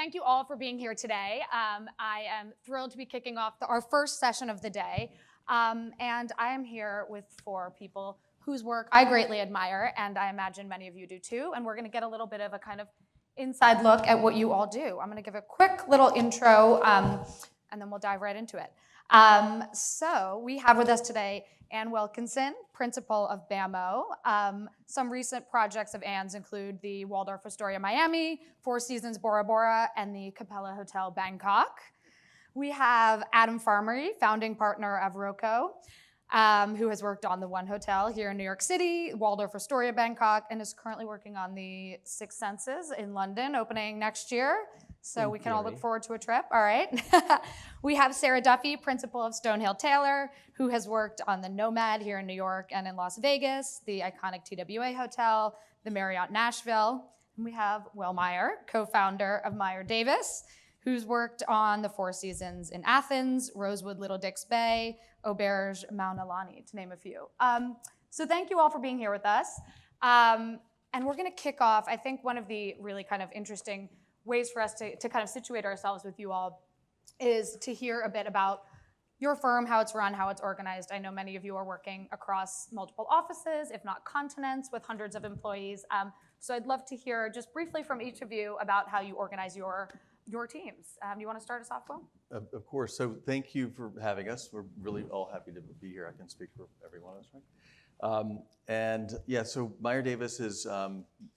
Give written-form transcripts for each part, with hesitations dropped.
thank you all for being here today. I am thrilled to be kicking off our first session of the day. And I am here with 4 people whose work I greatly admire, and I imagine many of you do too. And we're going to get a little bit of a kind of inside look at what you all do. I'm going to give a quick little intro, and then we'll dive right into it. So we have with us today Anne Wilkinson, principal of BAMO. Some recent projects of Anne's include the Waldorf Astoria Miami, Four Seasons Bora Bora, and the Capella Hotel Bangkok. We have Adam Farmerie, founding partner of AvroKO, who has worked on the One Hotel here in New York City, Waldorf Astoria Bangkok, and is currently working on the Six Senses in London, opening next year. So we can all look forward to a trip, all right? We have Sara Duffey, principal of Stonehill Taylor, who has worked on the Nomad here in New York and in Las Vegas, the iconic TWA Hotel, the Marriott Nashville. And we have Will Meyer, co-founder of Meyer Davis, who's worked on the Four Seasons in Athens, Rosewood Little Dix Bay, Auberge Mauna Lani, to name a few. So thank you all for being here with us. And we're gonna kick off, I think one of the really kind of interesting ways for us to kind of situate ourselves with you all is to hear a bit about your firm, how it's run, how it's organized. I know many of you are working across multiple offices, if not continents, with hundreds of employees. So I'd love to hear just briefly from each of you about how you organize your teams. Do you want to start us off, Will? Of course. So thank you for having us. We're really all happy to be here. I can speak for everyone else, right? And yeah, so Meyer Davis is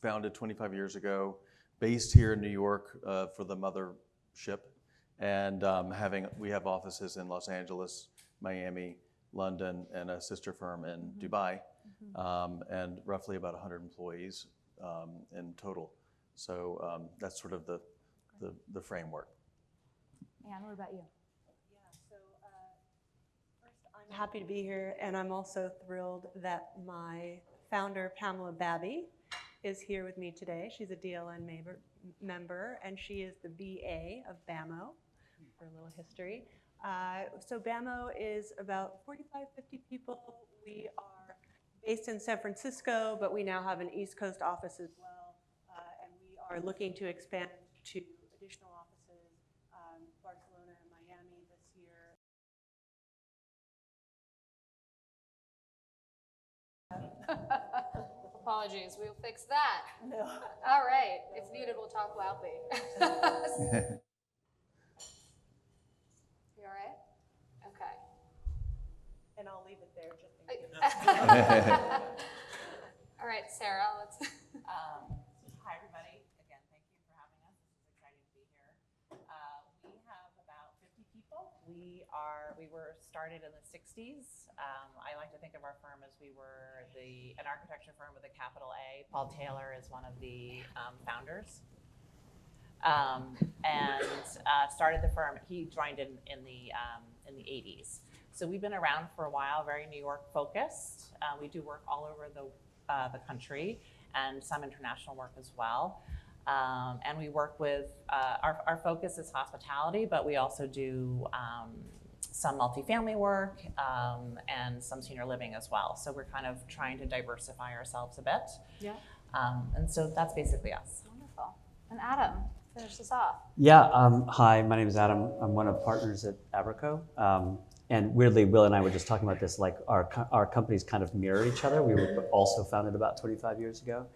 founded 25 years ago, based here in New York for the mothership, and we have offices in Los Angeles, Miami, London, and a sister firm in Dubai, and roughly about 100 employees in total. So that's sort of the framework. Anne, what about you? Yeah, so first, I'm happy to be here, and I'm also thrilled that my founder, Pamela Babby, is here with me today. She's a DLN member, and she is the BA of BAMO, for a little history. So BAMO is about 45, 50 people. We are based in San Francisco, but we now have an East Coast office as well, and we are looking to expand to additional offices, Barcelona and Miami this year. Apologies, we'll fix that. No. All right, if needed, we'll talk loudly. You all right? Okay. And I'll leave it there just in case. All right, Sara, let's. Hi, everybody. Again, thank you for having us. It's exciting to be here. We have about 50 people. We were started in the 60s. I like to think of our firm as we were an architecture firm with a capital A. Paul Taylor is one of the founders, and started the firm. He joined in the 80s. So we've been around for a while, very New York focused. We do work all over the country and some international work as well. And we work with, our focus is hospitality, but we also do some multifamily work and some senior living as well. So we're kind of trying to diversify ourselves a bit. Yeah. And so that's basically us. Wonderful. And Adam, finish this off. Yeah, hi, my name is Adam. I'm one of partners at AvroKO. And weirdly, Will and I were just talking about this, like our companies kind of mirror each other. We were also founded about 25 years ago.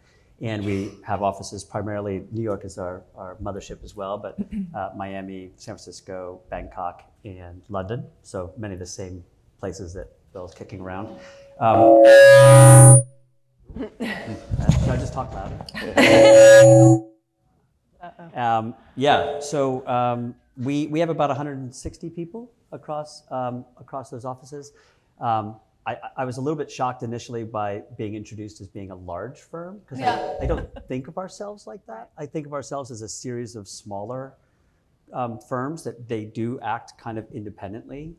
And we have offices primarily, New York is our mothership as well, but Miami, San Francisco, Bangkok, and London. So many of the same places that Bill's kicking around. Should I just talk louder? Yeah, so we have about 160 people across those offices. I was a little bit shocked initially by being introduced as being a large firm, because I don't think of ourselves like that. I think of ourselves as a series of smaller firms that they do act kind of independently.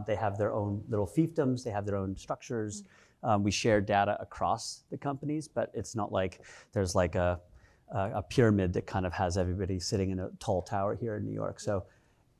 They have their own little fiefdoms, they have their own structures. We share data across the companies, but it's not like there's like a pyramid that kind of has everybody sitting in a tall tower here in New York. So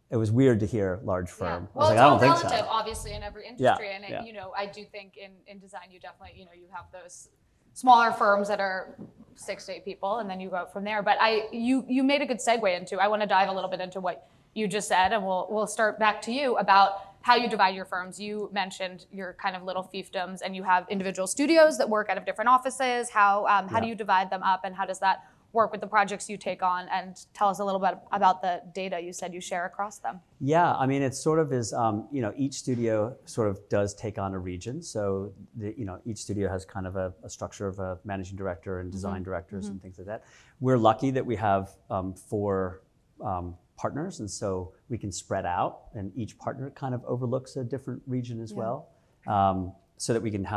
it was weird to hear large firm. Yeah. Well, I was it's like, I all don't think relative, so. obviously, in every industry. Yeah, And, yeah. you know, I do think in design, you definitely, you know, you have those smaller firms that are 6 to 8 people, and then you go up from there. But you made a good segue into, I want to dive a little bit into what you just said, and we'll start back to you about how you divide your firms. You mentioned your kind of little fiefdoms, and you have individual studios that work out of different offices. How do you divide them up, and how does that work with the projects you take on? And tell us a little bit about the data you said you share across them. Yeah, I mean, it sort of is, each studio sort of does take on a region. So, each studio has kind of a structure of a managing director and design directors and things like that. We're lucky that we have 4 partners, and so we can spread out, and each partner kind of overlooks a different region as well, so that we can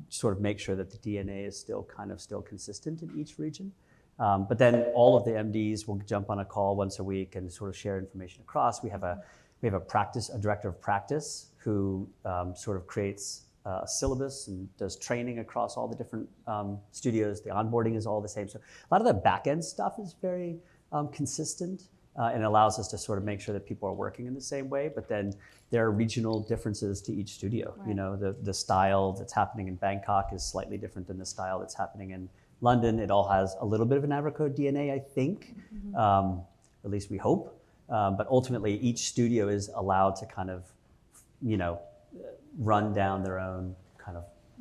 sort of make sure that the DNA is still consistent in each region. But then all of the MDs will jump on a call once a week and sort of share information across. We have a director of practice who sort of creates a syllabus and does training across all the different studios. The onboarding is all the same. So a lot of the back end stuff is very consistent, and allows us to sort of make sure that people are working in the same way. But then there are regional differences to each studio. Right. The style that's happening in Bangkok is slightly different than the style that's happening in London. It all has a little bit of an AvroKO DNA, I think, at least we hope. But ultimately, each studio is allowed to kind of, run down their own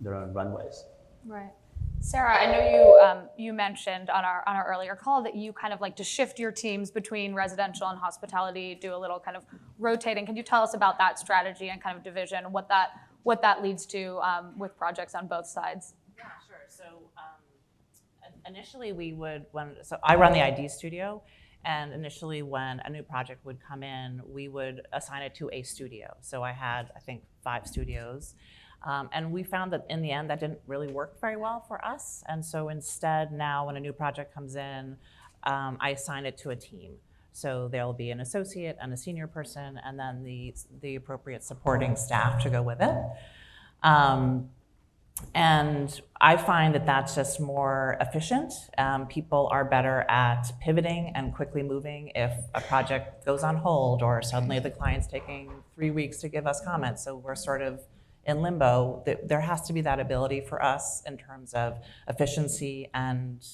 runways. Right. Sara, I know you mentioned on our earlier call that you kind of like to shift your teams between residential and hospitality, do a little kind of rotating. Can you tell us about that strategy and kind of division, what that leads to with projects on both sides? Yeah, sure. So initially so I run the ID studio, and initially when a new project would come in, we would assign it to a studio. So I had, I think, 5 studios. And we found that in the end, that didn't really work very well for us. And so instead, now when a new project comes in, I assign it to a team. So there'll be an associate and a senior person, and then the appropriate supporting staff to go with it. And I find that that's just more efficient. People are better at pivoting and quickly moving if a project goes on hold or suddenly the client's taking 3 weeks to give us comments. So we're sort of in limbo. There has to be that ability for us in terms of efficiency and,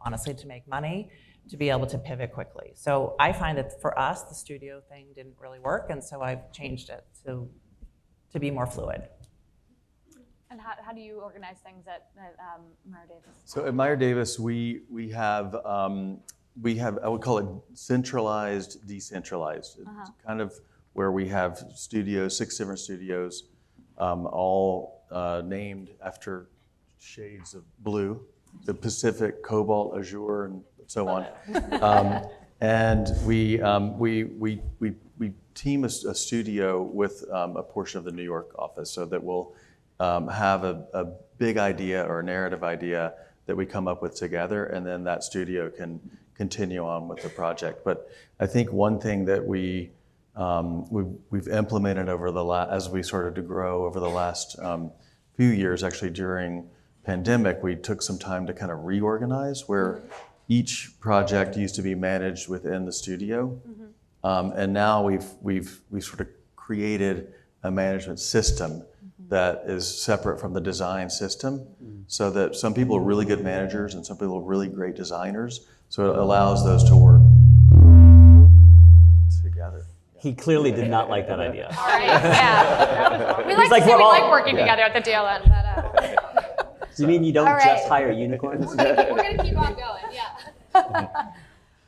honestly, to make money, to be able to pivot quickly. So I find that for us, the studio thing didn't really work, and so I've changed it to be more fluid. And how do you organize things at Meyer Davis? So at Meyer Davis, we have I would call it centralized, decentralized. It's kind of where we have 6 different studios, all named after shades of blue, the Pacific, Cobalt, Azure, and so on. And we team a studio with a portion of the New York office, so that we'll have a big idea or a narrative idea that we come up with together, and then that studio can continue on with the project. But I think one thing that we've implemented as we started to grow over the last few years, actually during pandemic, we took some time to kind of reorganize where each project used to be managed within the studio, and now we've sort of created a management system that is separate from the design system, so that some people are really good managers and some people are really great designers. So it allows those to work together. He clearly did not like that idea. All right, yeah. We like working together at the DLN. But, Do you mean you don't just hire unicorns? We're gonna keep on going, yeah.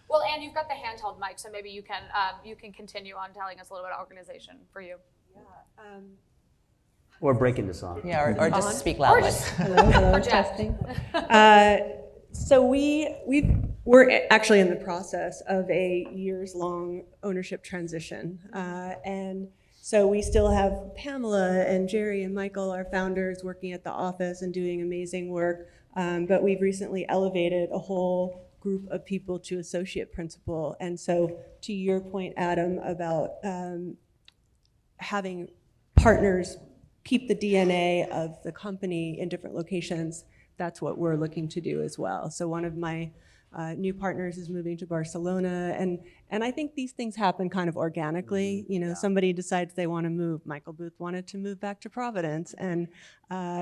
Well, Anne, you've got the handheld mic, so maybe you can continue on telling us a little bit of organization for you. Yeah. Or break into song. Yeah, or just speak loudly. Hello, testing. So we're actually in the process of a years-long ownership transition. And so we still have Pamela and Jerry and Michael, our founders, working at the office and doing amazing work. But we've recently elevated a whole group of people to associate principal. And so to your point, Adam, about having partners keep the DNA of the company in different locations, that's what we're looking to do as well. So one of my new partners is moving to Barcelona, and I think these things happen kind of organically. Somebody decides they want to move. Michael Booth wanted to move back to Providence, and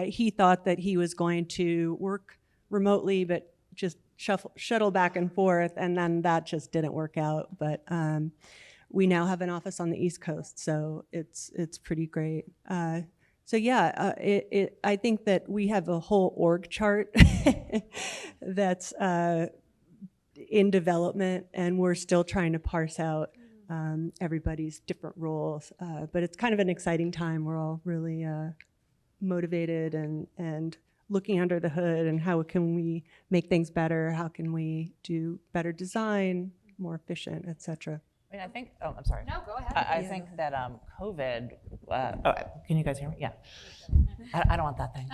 he thought that he was going to work remotely, but just shuttle back and forth, and then that just didn't work out. But we now have an office on the East Coast, so it's pretty great. So yeah, I think that we have a whole org chart that's in development, and we're still trying to parse out everybody's different roles. But it's kind of an exciting time. We're all really motivated and looking under the hood, and how can we make things better? How can we do better design, more efficient, et cetera? I mean, I think, oh, I'm sorry. No, go ahead. I think that COVID, can you guys hear me? Yeah. I don't want that thing.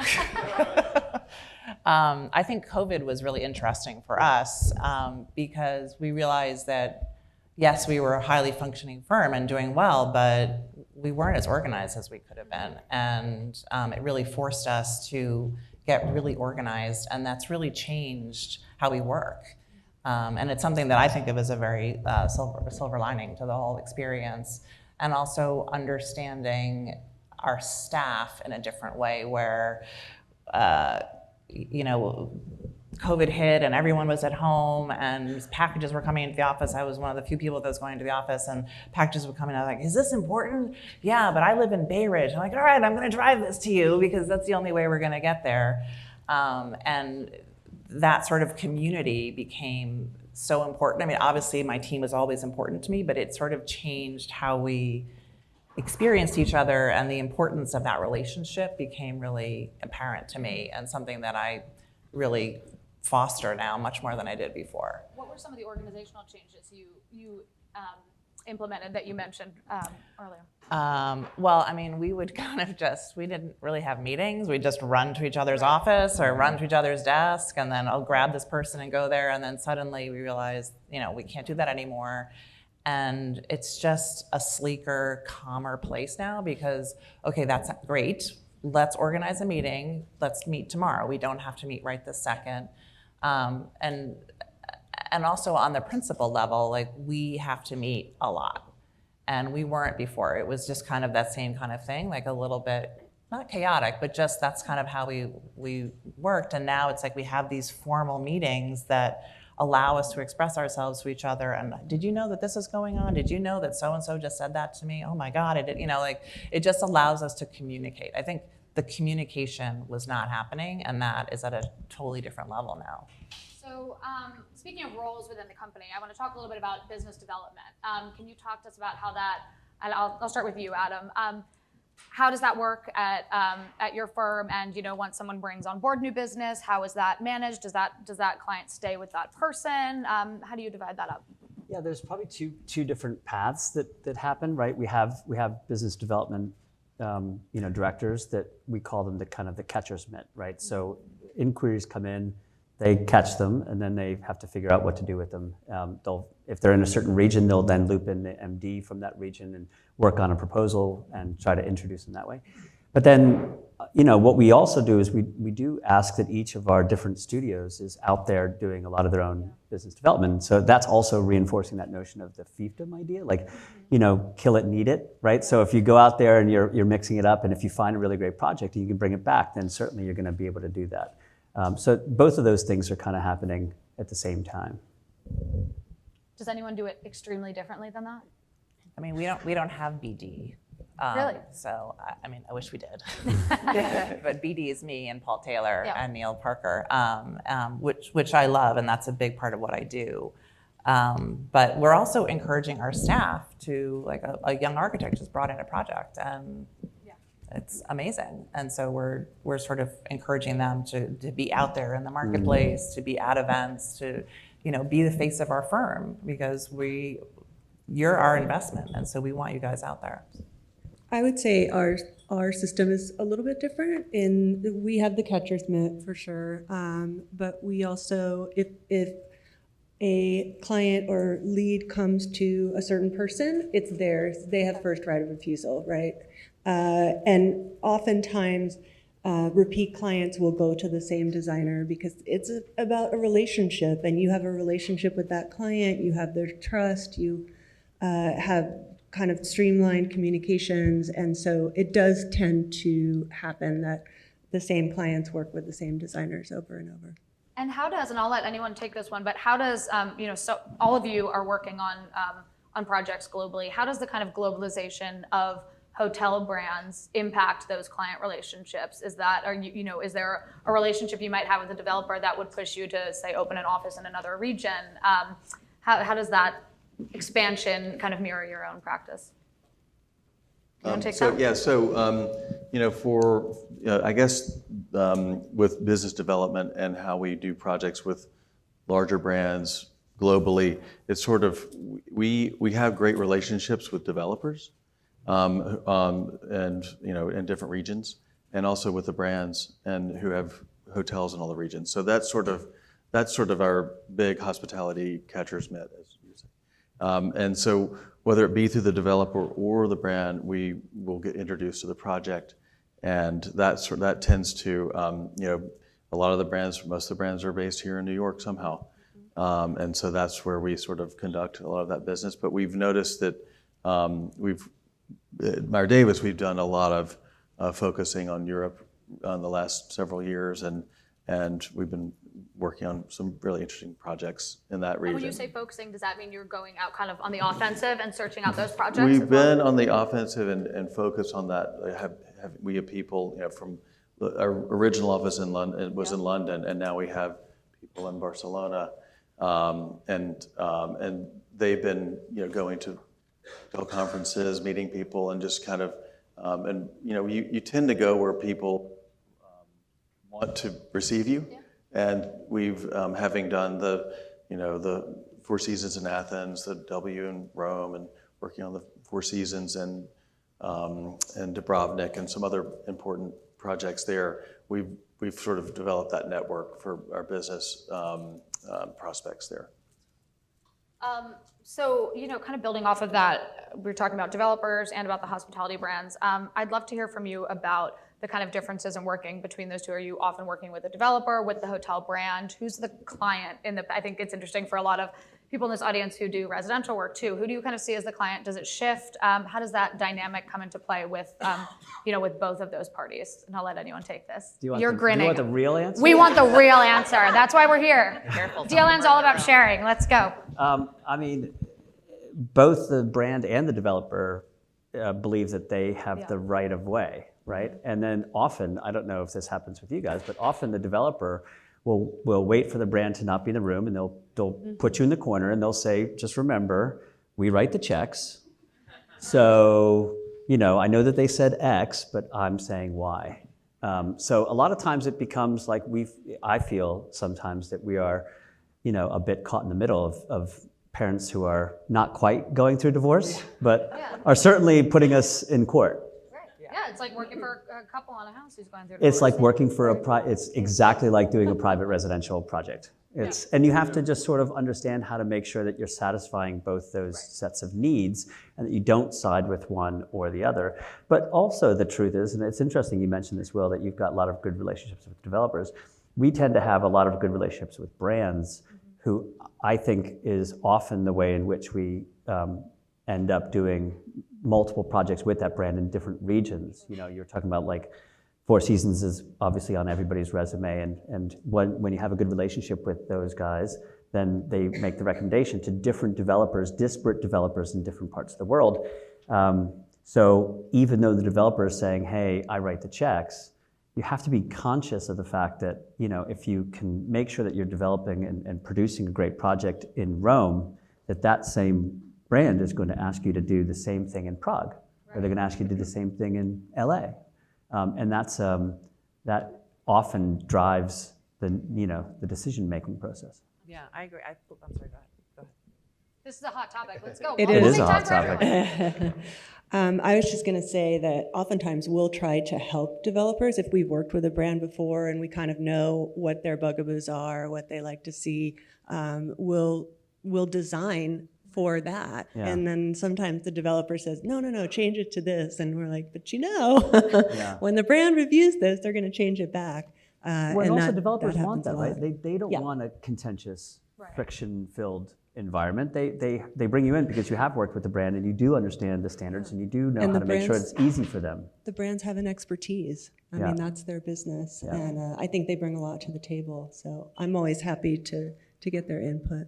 I think COVID was really interesting for us because we realized that, yes, we were a highly functioning firm and doing well, but we weren't as organized as we could have been. And it really forced us to get really organized, and that's really changed how we work. And it's something that I think of as a very silver lining to the whole experience, and also understanding our staff in a different way where, COVID hit and everyone was at home and packages were coming into the office. I was one of the few people that was going to the office, and packages were coming. I was like, is this important? Yeah, but I live in Bay Ridge. I'm like, all right, I'm gonna drive this to you because that's the only way we're gonna get there. And that sort of community became so important. I mean, obviously my team was always important to me, but it sort of changed how we experienced each other, and the importance of that relationship became really apparent to me, and something that I really foster now much more than I did before. What were some of the organizational changes you implemented that you mentioned earlier? Well, I mean, we would kind of we didn't really have meetings. We'd just run to each other's office or run to each other's desk, and then I'll grab this person and go there, and then suddenly we realized, we can't do that anymore. And it's just a sleeker, calmer place now because, okay, that's great. Let's organize a meeting. Let's meet tomorrow. We don't have to meet right this second. And also on the principal level, like, we have to meet a lot. And we weren't before. It was just kind of that same kind of thing, like a little bit, not chaotic, but just that's kind of how we worked. And now it's like we have these formal meetings that allow us to express ourselves to each other. And did you know that this is going on? Did you know that so-and-so just said that to me? Oh my God, it just allows us to communicate. I think the communication was not happening, and that is at a totally different level now. So speaking of roles within the company, I want to talk a little bit about business development. Can you talk to us about how that, and I'll start with you, Adam. How does that work at your firm? And once someone brings on board new business, how is that managed? Does that client stay with that person? How do you divide that up? Yeah, there's probably two different paths that happen, right? We have business development, directors that we call them the catcher's mitt, right? So inquiries come in, they catch them, and then they have to figure out what to do with them. If they're in a certain region, they'll then loop in the MD from that region and work on a proposal and try to introduce them that way. But then, what we also do is we do ask that each of our different studios is out there doing a lot of their own business development. So that's also reinforcing that notion of the fiefdom idea, like, kill it, need it, right? So if you go out there and you're mixing it up, and if you find a really great project and you can bring it back, then certainly you're going to be able to do that. So both of those things are kind of happening at the same time. Does anyone do it extremely differently than that? I mean, we don't have BD. Really? So, I wish we did. But BD is me and Paul Taylor and Neil Parker, which I love, and that's a big part of what I do. But we're also encouraging our staff to, like, a young architect just brought in a project, and it's amazing. And so we're sort of encouraging them to be out there in the marketplace, to be at events, to be the face of our firm, because you're our investment, and so we want you guys out there. I would say our system is a little bit different. We have the catcher's mitt for sure, but we also, if a client or lead comes to a certain person, it's theirs. They have first right of refusal, right? And oftentimes, repeat clients will go to the same designer because it's about a relationship, and you have a relationship with that client, you have their trust, you have kind of streamlined communications, and so it does tend to happen that the same clients work with the same designers over and over. And how does, and I'll let anyone take this one, but how does, so all of you are working on projects globally. How does the kind of globalization of hotel brands impact those client relationships? Is that, is there a relationship you might have with a developer that would push you to, say, open an office in another region? How does that expansion kind of mirror your own practice? You want to take that? Yeah, so, I guess with business development and how we do projects with larger brands globally, it's sort of, we have great relationships with developers and, in different regions, and also with the brands and who have hotels in all the regions. So that's sort of our big hospitality catcher's mitt, as you say. And so whether it be through the developer or the brand, we will get introduced to the project, and that tends to, a lot of the brands, most of the brands are based here in New York somehow, and so that's where we sort of conduct a lot of that business. But we've noticed that at Meyer Davis, we've done a lot of focusing on Europe on the last several years, and we've been working on some really interesting projects in that region. And when you say focusing, does that mean you're going out kind of on the offensive and searching out those projects? We've been on the offensive and focused on that. We have people, from our original office in London was in London, and now we have people in Barcelona, and they've been going to conferences, meeting people, and just kind of you tend to go where people want to receive you. Yeah. And we've, having done the Four Seasons in Athens, the W in Rome, and working on the Four Seasons and Dubrovnik and some other important projects there, we've sort of developed that network for our business prospects there. So, kind of building off of that, we were talking about developers and about the hospitality brands. I'd love to hear from you about the kind of differences in working between those two. Are you often working with a developer, with the hotel brand? Who's the client? I think it's interesting for a lot of people in this audience who do residential work too. Who do you kind of see as the client? Does it shift? How does that dynamic come into play with, with both of those parties? And I'll let anyone take this. You're grinning. Do you want the real answer? We want the real answer. That's why we're here. Careful. DLN's all about sharing. Let's go. Both the brand and the developer believe that they have the right of way, right? And then often, I don't know if this happens with you guys, but often the developer will wait for the brand to not be in the room, and they'll put you in the corner, and they'll say, just remember, we write the checks. So, I know that they said X, but I'm saying Y. So a lot of times it becomes like I feel sometimes that we are, a bit caught in the middle of parents who are not quite going through divorce, but are certainly putting us in court. Right. Yeah, it's like working for a couple on a house who's going through divorce. It's like working for it's exactly like doing a private residential project. And you have to just sort of understand how to make sure that you're satisfying both those sets of needs and that you don't side with one or the other. But also the truth is, and it's interesting you mentioned this, Will, that you've got a lot of good relationships with developers. We tend to have a lot of good relationships with brands who I think is often the way in which we end up doing multiple projects with that brand in different regions. You're talking about like Four Seasons is obviously on everybody's resume, and when you have a good relationship with those guys, then they make the recommendation to different developers, disparate developers in different parts of the world. So even though the developer is saying, hey, I write the checks, you have to be conscious of the fact that, if you can make sure that you're developing and producing a great project in Rome, that same brand is going to ask you to do the same thing in Prague, or they're going to ask you to do the same thing in LA. And that often drives the decision-making process. Yeah, I agree. I'm sorry, go ahead. This is a hot topic. Let's go. It is a hot topic. I was just going to say that oftentimes we'll try to help developers if we've worked with a brand before and we kind of know what their bugaboos are, what they like to see. We'll design for that. Yeah. And then sometimes the developer says, no, change it to this. And we're like, but when the brand reviews this, they're going to change it back. And also developers want that, right? They don't Yeah. want a contentious, friction-filled environment. They bring you in because you have worked with the brand and you do understand the standards and you do know how to make sure it's easy for them. The brands have an expertise. I Yeah. mean, that's their business, Yeah. and I think they bring a lot to the table. So I'm always happy to get their input.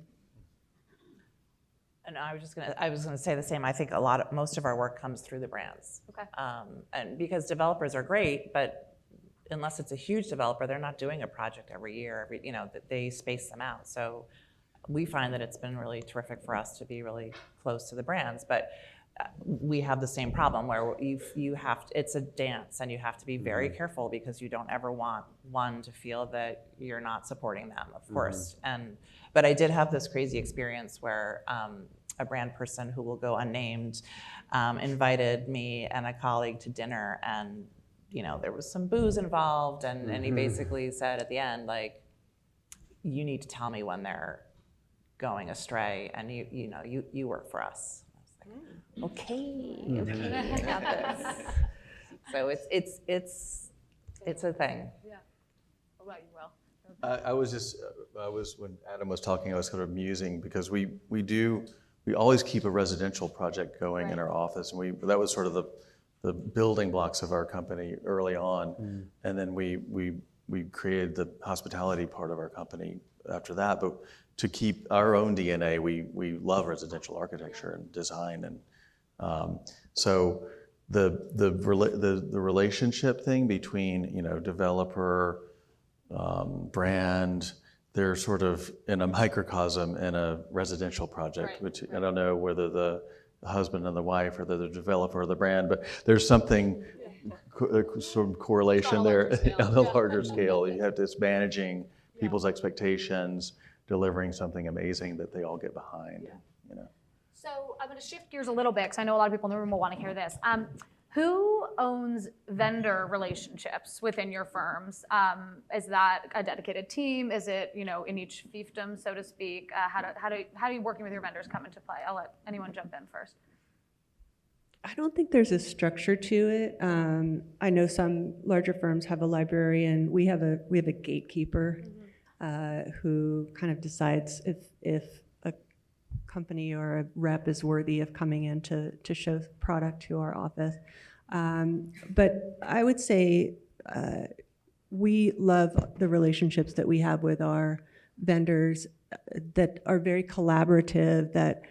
And I was gonna say the same. I think most of our work comes through the brands. Okay. And because developers are great, but unless it's a huge developer, they're not doing a project every year. They space them out. So we find that it's been really terrific for us to be really close to the brands. But we have the same problem where you have to, it's a dance, and you have to be very careful because you don't ever want one to feel that you're not supporting them, of course. But I did have this crazy experience where a brand person who will go unnamed invited me and a colleague to dinner, and there was some booze involved, and he basically said at the end, like, you need to tell me when they're going astray, and you work for us. Okay, I got this. So it's a thing. Yeah. What about you, Will? I was when Adam was talking, I was kind of musing because we always keep a residential project going in our office, and that was sort of the building blocks of our company early on, and then we created the hospitality part of our company after that. But to keep our own DNA, we love residential architecture and design, and so the relationship thing between developer, brand, they're sort of in a microcosm in a residential project, which I don't know whether the husband and the wife or the developer or the brand, but there's something sort of correlation there on a larger scale. You have this managing people's expectations, delivering something amazing that they all get behind. So I'm going to shift gears a little bit because I know a lot of people in the room will want to hear this. Who owns vendor relationships within your firms? Is that a dedicated team? Is it in each fiefdom, so to speak? How do you working with your vendors come into play? I'll let anyone jump in first. I don't think there's a structure to it. I know some larger firms have a librarian. We have a gatekeeper who kind of decides if a company or a rep is worthy of coming in to show product to our office. But I would say we love the relationships that we have with our vendors that are very collaborative, that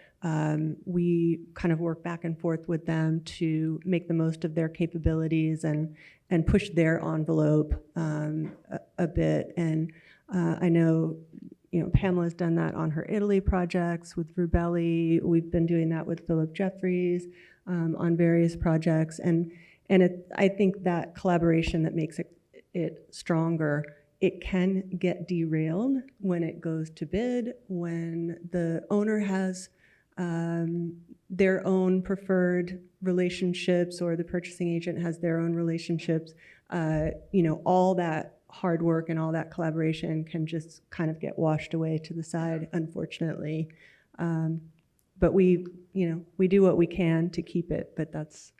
we kind of work back and forth with them to make the most of their capabilities and push their envelope a bit. And I know Pamela's done that on her Italy projects with Rubelli. We've been doing that with Philip Jeffries on various projects. And I think that collaboration that makes it stronger. It can get derailed when it goes to bid, when the owner has their own preferred relationships or the purchasing agent has their own relationships. All that hard work and all that collaboration can just kind of get washed away to the side, unfortunately. But we do what we can to keep it, but that's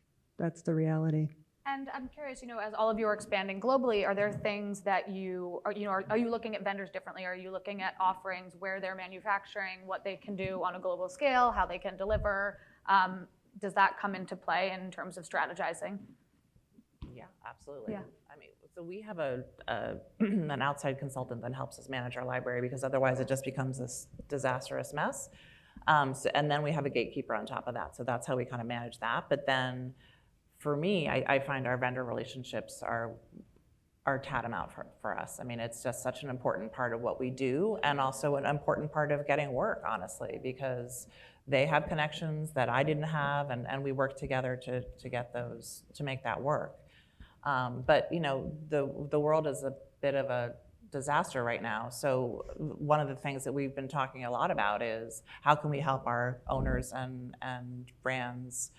the reality. And I'm curious, as all of you are expanding globally, are there things that are you looking at vendors differently? Are you looking at offerings where they're manufacturing, what they can do on a global scale, how they can deliver? Does that come into play in terms of strategizing? Yeah, absolutely. Yeah. So we have an outside consultant that helps us manage our library because otherwise it just becomes this disastrous mess. And then we have a gatekeeper on top of that. So that's how we kind of manage that. But then for me, I find our vendor relationships are tantamount for us. It's just such an important part of what we do, and also an important part of getting work, honestly, because they have connections that I didn't have, and we work together to get those, to make that work. But the world is a bit of a disaster right now. So one of the things that we've been talking a lot about is how can we help our owners and brands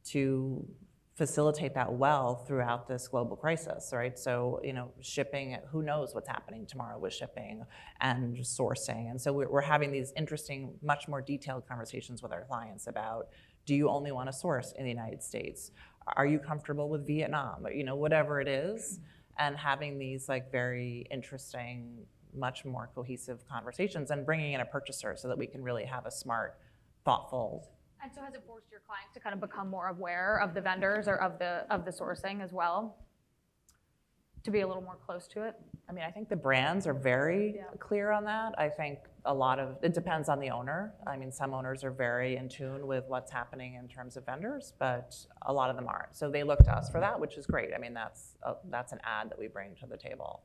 to facilitate that well throughout this global crisis, right? So, shipping, who knows what's happening tomorrow with shipping and sourcing. And so we're having these interesting, much more detailed conversations with our clients about, do you only want to source in the United States? Are you comfortable with Vietnam? Whatever it is, and having these very interesting, much more cohesive conversations and bringing in a purchaser so that we can really have a smart, thoughtful. And so has it forced your clients to kind of become more aware of the vendors or of the sourcing as well? to be a little more close to it? I mean, I think the brands are very clear on that. I think it depends on the owner. I mean, some owners are very in tune with what's happening in terms of vendors, but a lot of them aren't. So they look to us for that, which is great. I mean, that's an ad that we bring to the table.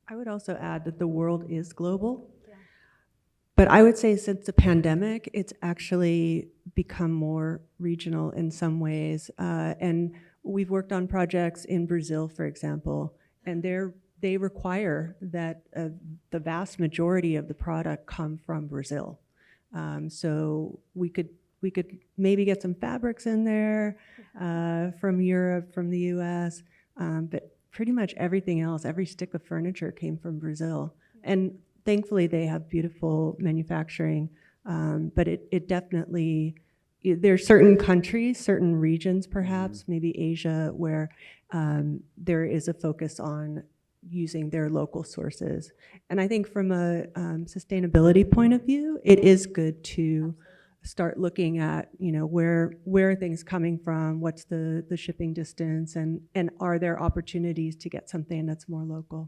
I would also add that the world is global. But I would say since the pandemic, it's actually become more regional in some ways. And we've worked on projects in Brazil, for example, and they require that the vast majority of the product come from Brazil. So we could maybe get some fabrics in there from Europe, from the US, but pretty much everything else, every stick of furniture came from Brazil. And thankfully, they have beautiful manufacturing, but it definitely, there are certain countries, certain regions perhaps, maybe Asia, where there is a focus on using their local sources. And I think from a sustainability point of view, it is good to start looking at, where are things coming from, what's the shipping distance, and are there opportunities to get something that's more local?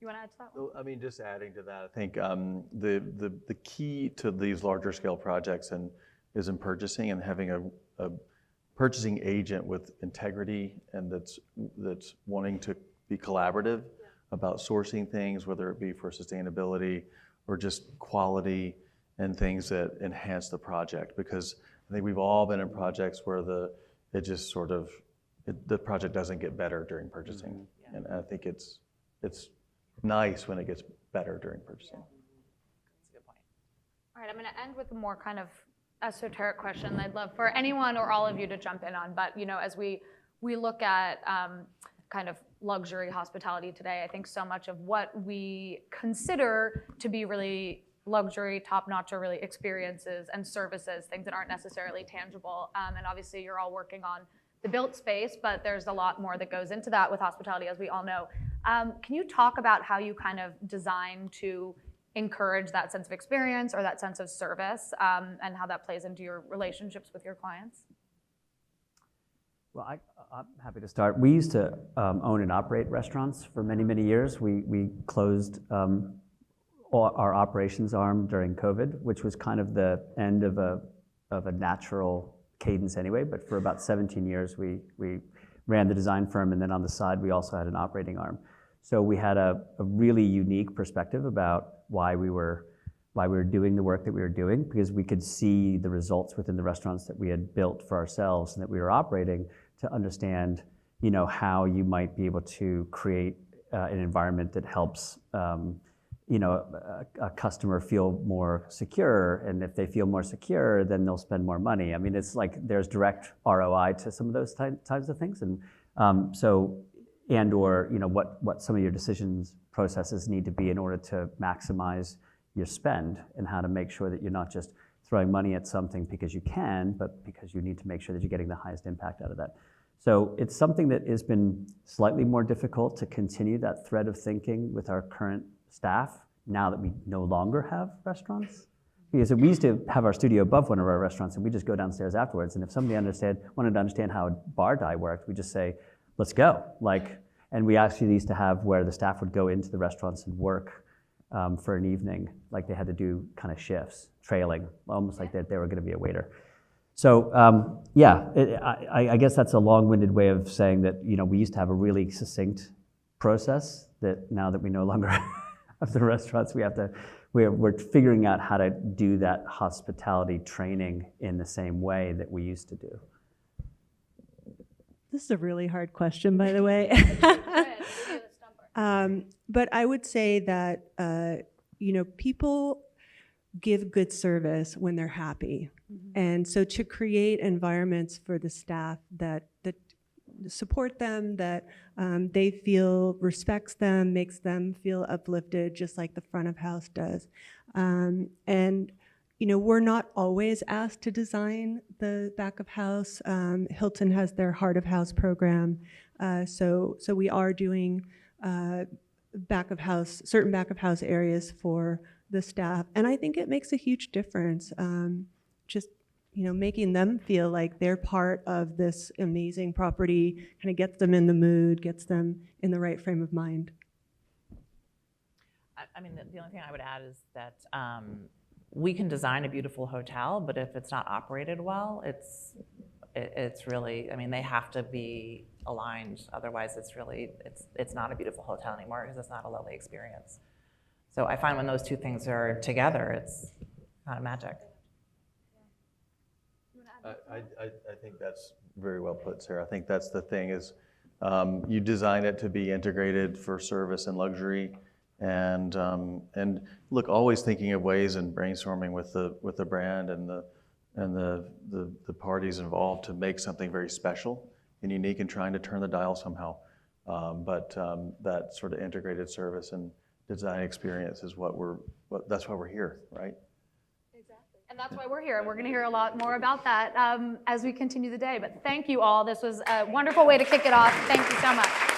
You want to add to that one? Well, I mean, just adding to that, I think the key to these larger scale projects is in purchasing and having a purchasing agent with integrity and that's wanting to be collaborative about sourcing things, whether it be for sustainability or just quality and things that enhance the project. Because I think we've all been in projects where the project doesn't get better during purchasing, and I think it's nice when it gets better during purchasing. That's a good point. All right, I'm going to end with a more kind of esoteric question I'd love for anyone or all of you to jump in on. But as we look at kind of luxury hospitality today, I think so much of what we consider to be really luxury, top-notch, or really experiences and services, things that aren't necessarily tangible. And obviously you're all working on the built space, but there's a lot more that goes into that with hospitality, as we all know. Can you talk about how you kind of design to encourage that sense of experience or that sense of service, and how that plays into your relationships with your clients? Well, I'm happy to start. We used to own and operate restaurants for many, many years. We closed our operations arm during COVID, which was kind of the end of a natural cadence anyway. But for about 17 years, we ran the design firm, and then on the side, we also had an operating arm. So we had a really unique perspective about why we were doing the work that we were doing, because we could see the results within the restaurants that we had built for ourselves and that we were operating, to understand, how you might be able to create an environment that helps, a customer feel more secure, and if they feel more secure, then they'll spend more money. I mean, it's like there's direct ROI to some of those types of things, and what some of your decisions processes need to be in order to maximize your spend, and how to make sure that you're not just throwing money at something because you can, but because you need to make sure that you're getting the highest impact out of that. So it's something that has been slightly more difficult to continue that thread of thinking with our current staff now that we no longer have restaurants. Because we used to have our studio above one of our restaurants, and we just go downstairs afterwards, and if somebody wanted to understand how a bar die worked, we just say, let's go. And we actually used to have where the staff would go into the restaurants and work for an evening, like they had to do kind of shifts, trailing, almost like they were going to be a waiter. So I guess that's a long-winded way of saying that we used to have a really succinct process that now that we no longer have the restaurants, we're figuring out how to do that hospitality training in the same way that we used to do. This is a really hard question, by the way. But I would say that people give good service when they're happy. Mm-hmm. And so to create environments for the staff that support them, that they feel respects them, makes them feel uplifted, just like the front of house does. And we're not always asked to design the back of house. Hilton has their heart of house program. So we are doing certain back of house areas for the staff. And I think it makes a huge difference. Just, making them feel like they're part of this amazing property, kind of gets them in the mood, gets them in the right frame of mind. I mean, the only thing I would add is that we can design a beautiful hotel, but if it's not operated well, it's really, I mean, they have to be aligned. Otherwise, it's not a beautiful hotel anymore because it's not a lovely experience. So I find when those two things are together, it's kind of magic. I think that's very well put, Sarah. I think that's the thing is you design it to be integrated for service and luxury, and look, always thinking of ways and brainstorming with the brand and the parties involved to make something very special and unique, and trying to turn the dial somehow. But that sort of integrated service and design experience is that's why we're here, right? And that's why we're here. And we're going to hear a lot more about that as we continue the day. But thank you all. This was a wonderful way to kick it off. Thank you so much.